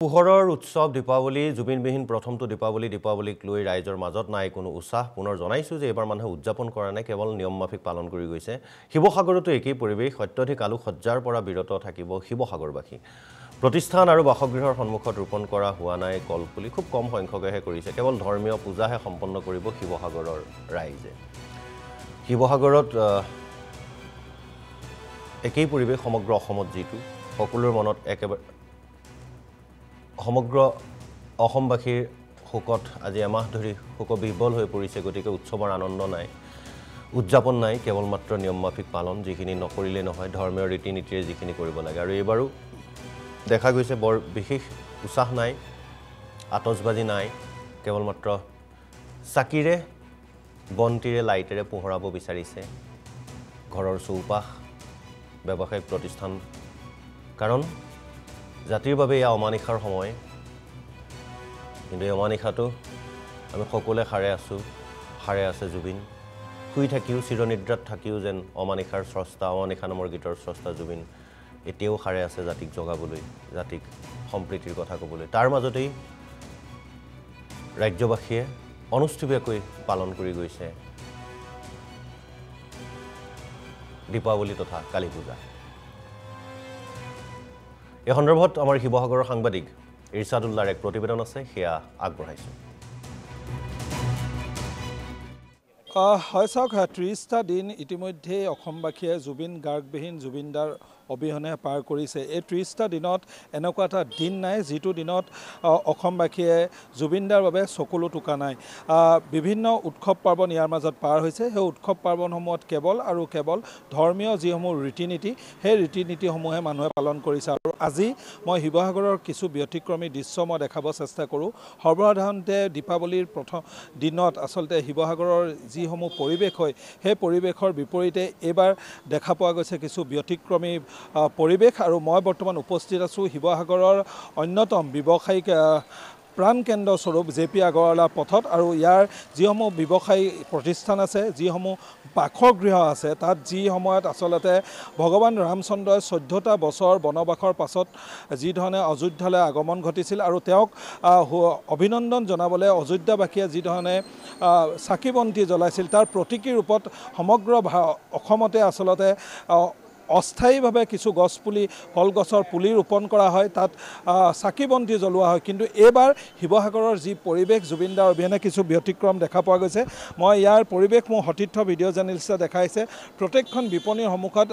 পোহৰৰ উৎসৱ দীপাৱলী জুবিনবিহীন প্ৰথমটো দীপাৱলীক লৈ ৰাইজৰ মাজত নাই কোনো উৎসাহ পুনৰ জনাইছোঁ যে এবাৰ মানুহে উদযাপন কৰা নাই কেৱল নিয়মমাফিক পালন কৰি গৈছে শিৱসাগৰতো একেই পৰিৱেশ অত্যধিক আলোকসজ্জাৰ পৰা বিৰত থাকিব শিৱসাগৰবাসী প্ৰতিষ্ঠান আৰু বাসগৃহৰ সন্মুখত ৰোপণ কৰা হোৱা নাই কলপুলি খুব কম সংখ্যকেহে কৰিছে কেৱল ধৰ্মীয় পূজাহে সম্পন্ন কৰিব শিৱসাগৰৰ ৰাইজে শিৱসাগৰত একেই পৰিৱেশ সমগ্ৰ অসমত যিটো সকলোৰ মনত একেবাৰে সমগ্ৰ অসমবাসীৰ শোকত আজি এমাহ ধৰি শোকবিহ্বল হৈ পৰিছে গতিকে উৎসৱৰ আনন্দ নাই উদযাপন নাই কেৱল মাত্ৰ নিয়মমাফিক পালন যিখিনি নকৰিলে নহয় ধৰ্মীয় ৰীতি নীতিৰে যিখিনি কৰিব লাগে আৰু এইবাৰো দেখা গৈছে বৰ বিশেষ উৎসাহ নাই আতচবাজি নাই কেৱল মাত্ৰ চাকিৰে বন্তিৰে লাইটেৰে পোহৰাব বিচাৰিছে ঘৰৰ চৌপাশ ব্যৱসায়িক প্ৰতিষ্ঠান কাৰণ জাতিৰ বাবে এয়া অমানিশাৰ সময় কিন্তু এই অমানিশাটো আমি সকলোৱে সাৰে আছে জুবিন শুই থাকিও চিৰনিদ্ৰাত থাকিও যেন অমানিশাৰ স্ৰষ্টা অমানিশা নামৰ গীতৰ স্ৰষ্টা জুবিন এতিয়াও সাৰে আছে জাতিক জগাবলৈ জাতিক সম্প্ৰীতিৰ কথা ক'বলৈ তাৰ মাজতেই ৰাজ্যবাসীয়ে অনুষ্ঠিতভাৱে পালন কৰি গৈছে দীপাৱলী তথা কালী পূজা এই সন্দৰ্ভত আমাৰ শিৱসাগৰৰ সাংবাদিক ইৰছাদুল্লাহৰ এক প্ৰতিবেদন আছে সেয়া আগবঢ়াইছোঁ হয় চাওক ৩০টা দিন ইতিমধ্যে অসমবাসীয়ে জুবিন গাৰ্গবিহীন জুবিনদাৰ অবিহনে পাৰ কৰিছে এই ৩০টা দিনত এনেকুৱা এটা দিন নাই যিটো দিনত অসমবাসীয়ে জুবিনদাৰ বাবে চকুলো টুকা নাই বিভিন্ন উৎসৱ পাৰ্বণ ইয়াৰ মাজত পাৰ হৈছে সেই উৎসৱ পাৰ্বণসমূহত কেৱল আৰু কেৱল ধৰ্মীয় যিসমূহ ৰীতি নীতি সেই ৰীতি নীতিসমূহে মানুহে পালন কৰিছে আৰু আজি মই শিৱসাগৰৰ কিছু ব্যতিক্ৰমী দৃশ্য মই দেখাব চেষ্টা কৰোঁ সৰ্বসাধাৰণতে দীপাৱলীৰ প্ৰথম দিনত আচলতে শিৱসাগৰৰ যিসমূহ পৰিৱেশ হয় সেই পৰিৱেশৰ বিপৰীতে এইবাৰ দেখা পোৱা গৈছে কিছু ব্যতিক্ৰমী পৰিৱেশ আৰু মই বৰ্তমান উপস্থিত আছোঁ শিৱসাগৰৰ অন্যতম ব্যৱসায়িক প্ৰাণকেন্দ্ৰ স্বৰূপ জে পি আগৰৱালা পথত আৰু ইয়াৰ যিসমূহ ব্যৱসায়ী প্ৰতিষ্ঠান আছে যিসমূহ বাসগৃহ আছে তাত যি সময়ত আচলতে ভগৱান ৰামচন্দ্ৰই ১৪টা বছৰ বনবাসৰ পাছত যিধৰণে অযোধ্যালৈ আগমন ঘটিছিল আৰু তেওঁক অভিনন্দন জনাবলৈ অযোধ্যাবাসীয়ে যিধৰণে চাকি বন্তি জ্বলাইছিল তাৰ প্ৰতীকী ৰূপত সমগ্ৰ অসমতে আচলতে অস্থায়ীভাৱে কিছু গছপুলি কলগছৰ পুলি ৰোপণ কৰা হয় তাত চাকি বন্তি জ্বলোৱা হয় কিন্তু এইবাৰ শিৱসাগৰৰ যি পৰিৱেশ জুবিনদাৰ অবিহনে কিছু ব্যতিক্ৰম দেখা পোৱা গৈছে মই ইয়াৰ পৰিৱেশ মোৰ সতীৰ্থ ভিডিঅ' জাৰ্নেলিষ্টে দেখাইছে প্ৰত্যেকখন বিপণীৰ সন্মুখত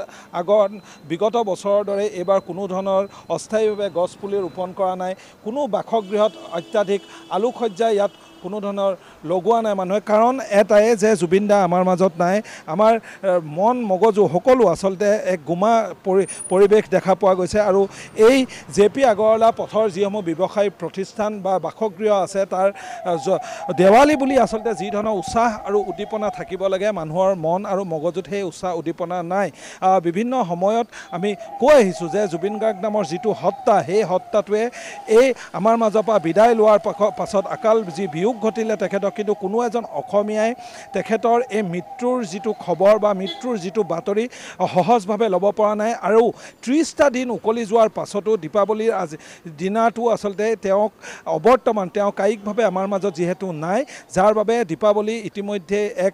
বিগত বছৰৰ দৰে এইবাৰ কোনো ধৰণৰ অস্থায়ীভাৱে গছপুলি ৰোপণ কৰা নাই কোনো বাসগৃহত অত্যাধিক আলোকসজ্জা ইয়াত কোনো ধৰণৰ লগোৱা নাই মানুহে কাৰণ এটাই যে জুবিনদা আমাৰ মাজত নাই আমাৰ মন মগজু সকলো আচলতে এক গোমা পৰিৱেশ দেখা পোৱা গৈছে আৰু এই জে পি আগৰৱালা পথৰ যিসমূহ ব্যৱসায়ী প্ৰতিষ্ঠান বা বাসগৃহ আছে তাৰ দেৱালী বুলি আচলতে যি ধৰণৰ উৎসাহ আৰু উদ্দীপনা থাকিব লাগে মানুহৰ মন আৰু মগজুত সেই উৎসাহ উদ্দীপনা নাই বিভিন্ন সময়ত আমি কৈ আহিছোঁ যে জুবিন গাৰ্গ নামৰ যিটো সত্তা সেই সত্তাটোৱে এই আমাৰ মাজৰ পৰা বিদায় লোৱাৰ পাছত আকাল যি বিয়োগ ঘটিলে তেখেতক কিন্তু কোনো এজন অসমীয়াই তেখেতৰ এই মৃত্যুৰ যিটো খবৰ বা মৃত্যুৰ যিটো বাতৰি সহজভাৱে ল'ব পৰা নাই আৰু ৩০টা দিন উকলি যোৱাৰ পাছতো দীপাৱলীৰ আজি দিনাটো আচলতে তেওঁক অৱৰ্তমান তেওঁ কায়িকভাৱে আমাৰ মাজত যিহেতু নাই যাৰ বাবে দীপাৱলী ইতিমধ্যে এক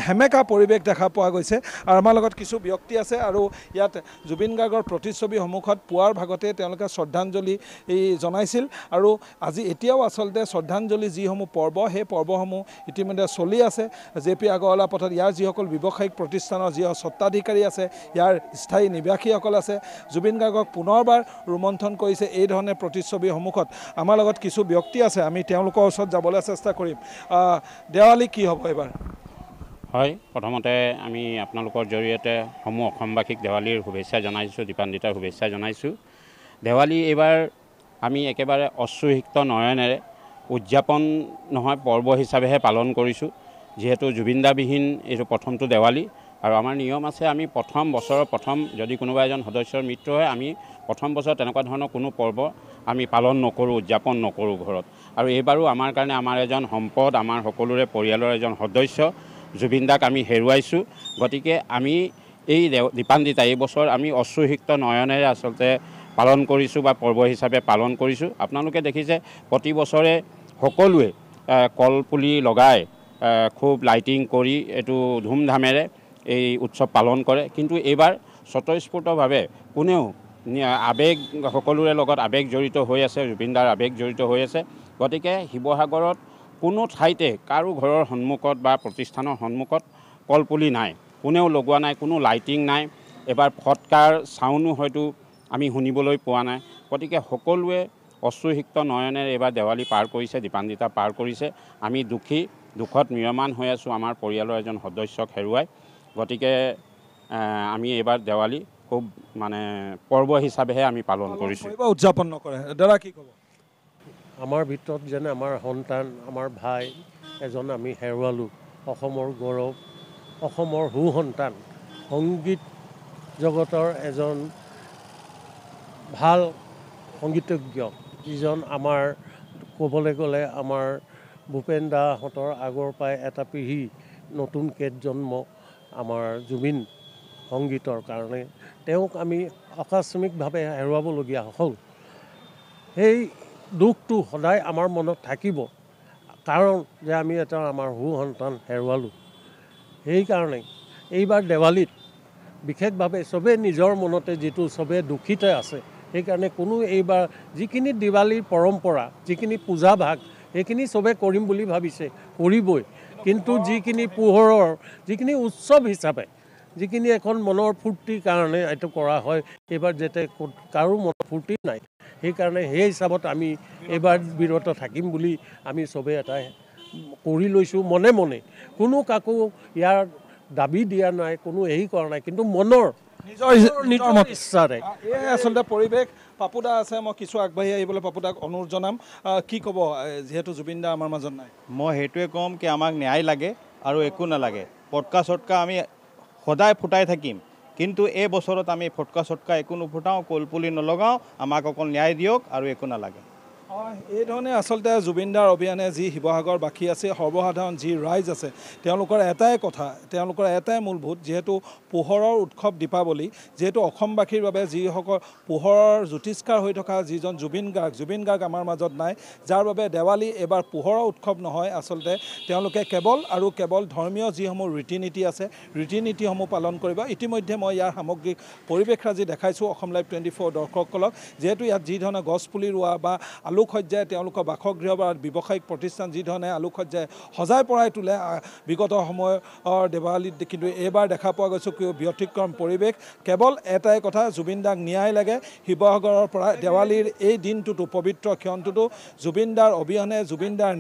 হেমেকা পৰিৱেশ দেখা পোৱা গৈছে আৰু আমাৰ লগত কিছু ব্যক্তি আছে আৰু ইয়াত জুবিন গাৰ্গৰ প্ৰতিচ্ছবি সন্মুখত পুৱাৰ ভাগতে তেওঁলোকে শ্ৰদ্ধাঞ্জলি জনাইছিল আৰু আজি এতিয়াও আচলতে শ্ৰদ্ধাঞ্জলি যিসমূহ পৰ্ব সেই পৰ্বসমূহ ইতিমধ্যে চলি আছে জে পি আগৰৱালা পথত ইয়াৰ যিসকল ব্যৱসায়িক প্ৰতিষ্ঠানৰ যি স্বত্বাধিকাৰী আছে ইয়াৰ স্থায়ী নিবাসীসকল আছে জুবিন গাৰ্গক পুনৰবাৰ ৰোমন্থন কৰিছে এই ধৰণে প্ৰতিচ্ছবিৰ সন্মুখত আমাৰ লগত কিছু ব্যক্তি আছে আমি তেওঁলোকৰ ওচৰত যাবলৈ চেষ্টা কৰিম দেৱালী কি হ'ব এইবাৰ হয় প্ৰথমতে আমি আপোনালোকৰ জৰিয়তে সমূহ অসমবাসীক দেৱালীৰ শুভেচ্ছা জনাইছোঁ দীপান্বিতাৰ শুভেচ্ছা জনাইছোঁ দেৱালী এইবাৰ আমি একেবাৰে অশ্ৰুসিক্ত নয়নেৰে উদযাপন নহয় পৰ্ব হিচাপেহে পালন কৰিছোঁ যিহেতু জুবিনদাবিহীন এইটো প্ৰথমটো দেৱালী আৰু আমাৰ নিয়ম আছে আমি বছৰৰ প্ৰথম যদি কোনোবা এজন সদস্যৰ মৃত্যু হয় আমি প্ৰথম বছৰ তেনেকুৱা ধৰণৰ কোনো পৰ্ব আমি পালন নকৰোঁ উদযাপন নকৰোঁ ঘৰত আৰু এইবাৰো আমাৰ কাৰণে আমাৰ এজন সম্পদ আমাৰ সকলোৰে পৰিয়ালৰ এজন সদস্য জুবিনদাক আমি হেৰুৱাইছোঁ গতিকে আমি এই দীপান্বিতা এই বছৰ আমি অশ্ৰুসিক্ত নয়নেৰে আচলতে পালন কৰিছোঁ বা পৰ্ব হিচাপে পালন কৰিছোঁ। আপোনালোকে দেখিছে প্ৰতি বছৰে সকলোৱে কলপুলি লগাই খুব লাইটিং কৰি এইটো ধুমধামেৰে এই উৎসৱ পালন কৰে। কিন্তু এইবাৰ স্বতঃস্ফূৰ্তভাৱে কোনেও আৱেগ সকলোৰে লগত আৱেগ জড়িত হৈ আছে, জুবিনদাৰ আৱেগ জড়িত হৈ আছে। গতিকে শিৱসাগৰত কোনো ঠাইতে কাৰো ঘৰৰ সন্মুখত বা প্ৰতিষ্ঠানৰ সন্মুখত কলপুলি নাই, কোনেও লগোৱা নাই, কোনো লাইটিং নাই। এবাৰ ফটকাৰ চাউনো হয়তো আমি শুনিবলৈ পোৱা নাই। গতিকে সকলোৱে অশ্ৰুসিক্ত নয়নেৰে এইবাৰ দেৱালী পাৰ কৰিছে, দীপান্বিতা পাৰ কৰিছে। আমি দুখত ম্ৰিয়মান হৈ আছোঁ আমাৰ পৰিয়ালৰ এজন সদস্যক হেৰুৱাই। গতিকে আমি এইবাৰ দেৱালী খুব মানে পৰ্ব হিচাপেহে আমি পালন কৰিছোঁ, উদযাপন নকৰে। দাদা কি ক'ব? আমাৰ ভিতৰত যেনে আমাৰ সন্তান, আমাৰ ভাই এজন আমি হেৰুৱালোঁ, অসমৰ গৌৰৱ, অসমৰ সুসন্তান, সংগীত জগতৰ এজন ভাল সংগীতজ্ঞ, যিজন আমাৰ ক'বলৈ গ'লে আমাৰ ভূপেন দাহঁতৰ আগৰ পৰাই এটা পিঢ়ি নতুনকৈ জন্ম আমাৰ জুবিন সংগীতৰ কাৰণে। তেওঁক আমি আকস্মিকভাৱে হেৰুৱাবলগীয়া হ'ল। সেই দুখটো সদায় আমাৰ মনত থাকিব, কাৰণ যে আমি এটা আমাৰ সুসন্তান হেৰুৱালোঁ। সেইকাৰণে এইবাৰ দেৱালীত বিশেষভাৱে চবেই নিজৰ মনতে যিটো চবেই দুখিত আছে, সেইকাৰণে কোনো এইবাৰ যিখিনি দিৱালীৰ পৰম্পৰা, যিখিনি পূজা ভাগ, সেইখিনি চবেই কৰিম বুলি ভাবিছে, কৰিবই। কিন্তু যিখিনি পোহৰৰ, যিখিনি উৎসৱ হিচাপে, যিখিনি এখন মনৰ ফূৰ্তিৰ কাৰণে এইটো কৰা হয়, এইবাৰ যাতে কাৰো মনৰ ফূৰ্তি নাই। সেইকাৰণে সেই হিচাপত আমি এইবাৰ বিৰত থাকিম বুলি আমি চবেই এটা কৰি লৈছোঁ মনে মনে। কোনো কাকো ইয়াৰ দাবী দিয়া নাই, কোনো হেৰি কৰা নাই, কিন্তু মনৰ নিজৰ ইচ্ছাৰে। এই আচলতে পৰিৱেশ। পাপুদা আছে, মই কিছু আগবাঢ়ি আহিবলৈ পাপুদাক অনুৰোধ জনাম। কি ক'ব যিহেতু জুবিন দা আমাৰ মাজত নাই? মই সেইটোৱে ক'ম কি আমাক ন্যায় লাগে আৰু একো নালাগে। ফটকা চটকা আমি সদায় ফুটাই থাকিম, কিন্তু এই বছৰত আমি ফটকা চটকা একো নুফুটাওঁ, কলপুলি নলগাওঁ। আমাক অকল ন্যায় দিয়ক আৰু একো নালাগে। এইধৰণে আচলতে জুবিনদাৰ অবিহনে যি শিৱসাগৰবাসী আছে, সৰ্বসাধাৰণ যি ৰাইজ আছে, তেওঁলোকৰ এটাই কথা, তেওঁলোকৰ এটাই মূলভূত, যিহেতু পোহৰৰ উৎসৱ দীপাৱলী, যিহেতু অসমবাসীৰ বাবে যিসকল পোহৰৰ জ্যোতিষ্কাৰ হৈ থকা যিজন জুবিন গাৰ্গ আমাৰ মাজত নাই, যাৰ বাবে দেৱালী এইবাৰ পোহৰৰ উৎসৱ নহয়। আচলতে তেওঁলোকে কেৱল আৰু কেৱল ধৰ্মীয় যিসমূহ ৰীতি নীতি আছে, ৰীতি নীতিসমূহ পালন কৰিব। ইতিমধ্যে মই ইয়াৰ সামগ্ৰিক পৰিৱেশৰাজি দেখাইছোঁ অসম লাইভ 24 দৰ্শকসকলক। যিহেতু ইয়াত যি ধৰণে গছপুলি ৰোৱা বা আলোকসজ্জাই তেওঁলোকৰ বাসগৃহ বা ব্যৱসায়িক প্ৰতিষ্ঠান যি ধৰণে আলোকসজ্জাই সজাই পৰাই তোলে বিগত সময়ৰ দেৱালীত, কিন্তু এইবাৰ দেখা পোৱা গৈছে ব্যতিক্ৰম পৰিৱেশ। কেৱল এটাই কথা, জুবিন দাক ন্যায় লাগে। শিৱসাগৰৰ পৰা দেৱালীৰ এই দিনটোতো, পবিত্ৰ ক্ষণটোতো জুবিন দাৰ অবিহনে, জুবিন দাৰ